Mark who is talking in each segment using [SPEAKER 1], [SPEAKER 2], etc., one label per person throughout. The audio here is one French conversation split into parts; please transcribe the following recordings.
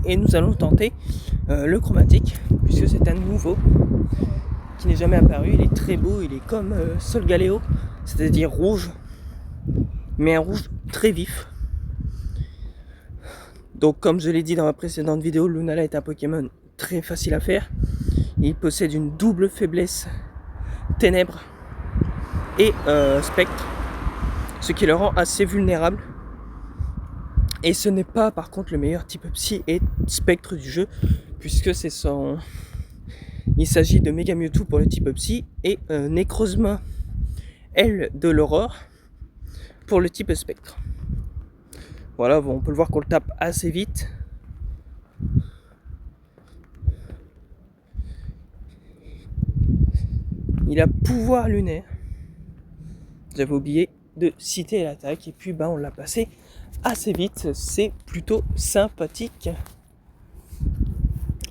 [SPEAKER 1] et nous allons tenter le chromatique, puisque c'est un nouveau qui n'est jamais apparu. Il est très beau, il est comme Solgaleo, c'est-à-dire rouge, mais un rouge très vif. Donc comme je l'ai dit dans ma précédente vidéo, Lunala est un Pokémon très facile à faire. Il possède une double faiblesse, ténèbres et spectre, ce qui le rend assez vulnérable. Et ce n'est pas par contre le meilleur type psy et spectre du jeu, puisque c'est son... Il s'agit de Mega Mewtwo pour le type psy et Necrozma L de l'Aurore pour le type spectre. Voilà, bon, on peut le voir qu'on le tape assez vite. Il a pouvoir lunaire. J'avais oublié de citer l'attaque et puis on l'a passé assez vite. C'est plutôt sympathique.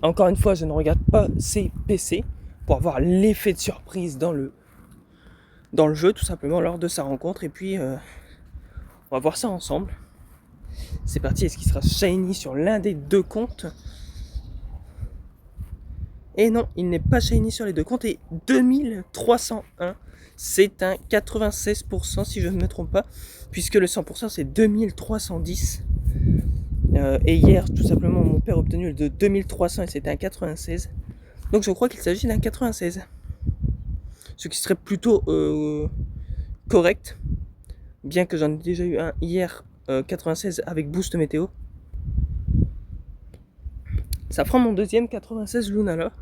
[SPEAKER 1] Encore une fois, je ne regarde pas ses PC pour avoir l'effet de surprise dans le jeu, tout simplement lors de sa rencontre. Et puis, on va voir ça ensemble. C'est parti, est-ce qu'il sera shiny sur l'un des deux comptes? Et non, il n'est pas shiny sur les deux comptes. Et 2301, c'est un 96% si je ne me trompe pas, puisque le 100% c'est 2310. Et hier, tout simplement, mon père a obtenu le de 2300 et c'était un 96. Donc je crois qu'il s'agit d'un 96. Ce qui serait plutôt correct, bien que j'en ai déjà eu un hier 96 avec boost météo. Ça fera mon deuxième 96 Lunala.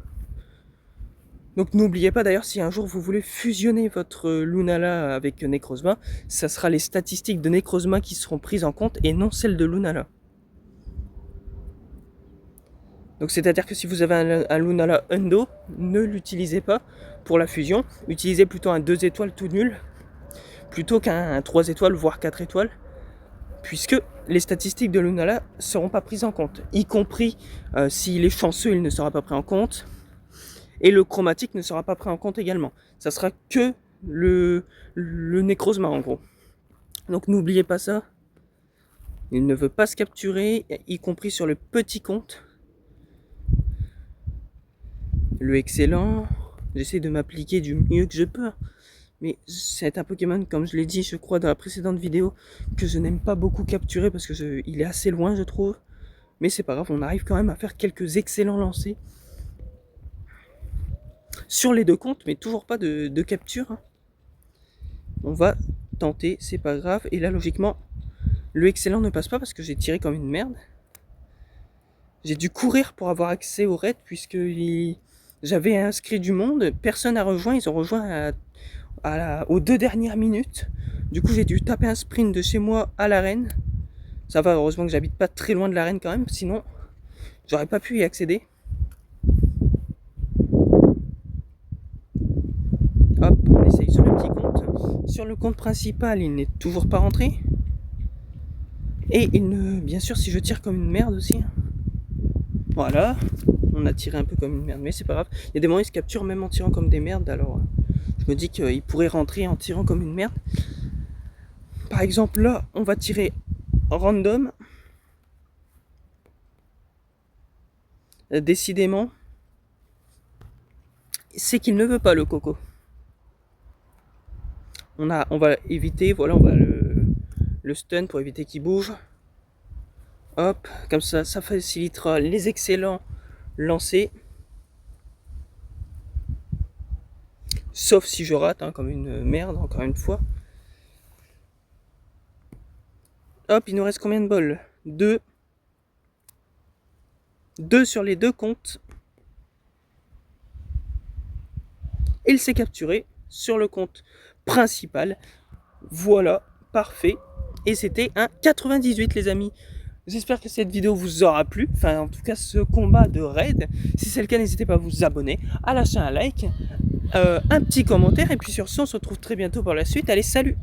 [SPEAKER 1] Donc n'oubliez pas d'ailleurs, si un jour vous voulez fusionner votre Lunala avec Necrozma, ça sera les statistiques de Necrozma qui seront prises en compte et non celles de Lunala. Donc c'est-à-dire que si vous avez un Lunala Hundo, ne l'utilisez pas pour la fusion. Utilisez plutôt un 2 étoiles tout nul, plutôt qu'un 3 étoiles, voire 4 étoiles. Puisque les statistiques de Lunala ne seront pas prises en compte. Y compris s'il est chanceux, il ne sera pas pris en compte. Et le chromatique ne sera pas pris en compte également. Ça sera que le Necrozma en gros. Donc n'oubliez pas ça. Il ne veut pas se capturer, y compris sur le petit compte. Le excellent, j'essaie de m'appliquer du mieux que je peux. Mais c'est un Pokémon, comme je l'ai dit, je crois, dans la précédente vidéo, que je n'aime pas beaucoup capturer parce que il est assez loin, je trouve. Mais c'est pas grave, on arrive quand même à faire quelques excellents lancers sur les deux comptes, mais toujours pas de capture. On va tenter, c'est pas grave. Et là, logiquement, le excellent ne passe pas parce que j'ai tiré comme une merde. J'ai dû courir pour avoir accès au raid puisque j'avais inscrit du monde, personne n'a rejoint, ils ont rejoint aux 2 dernières minutes. Du coup, j'ai dû taper un sprint de chez moi à l'arène. Ça va, heureusement que j'habite pas très loin de l'arène quand même, sinon j'aurais pas pu y accéder. Hop, on essaye sur le petit compte. Sur le compte principal, il n'est toujours pas rentré. Et bien sûr, si je tire comme une merde aussi. Voilà, on a tiré un peu comme une merde, mais c'est pas grave. Il y a des moments où ils se capturent même en tirant comme des merdes, alors je me dis qu'il pourrait rentrer en tirant comme une merde. Par exemple, là, on va tirer random. Décidément, c'est qu'il ne veut pas le coco. On va éviter, voilà, on va le stun pour éviter qu'il bouge. Hop, comme ça, ça facilitera les excellents lancers. Sauf si je rate, comme une merde, encore une fois. Hop, il nous reste combien de balles? 2. 2 sur les deux comptes. Il s'est capturé sur le compte principal. Voilà, parfait. Et c'était un 98 les amis. J'espère que cette vidéo vous aura plu, enfin en tout cas ce combat de raid. Si c'est le cas, n'hésitez pas à vous abonner, à lâcher un like, un petit commentaire. Et puis sur ce, on se retrouve très bientôt pour la suite. Allez, salut!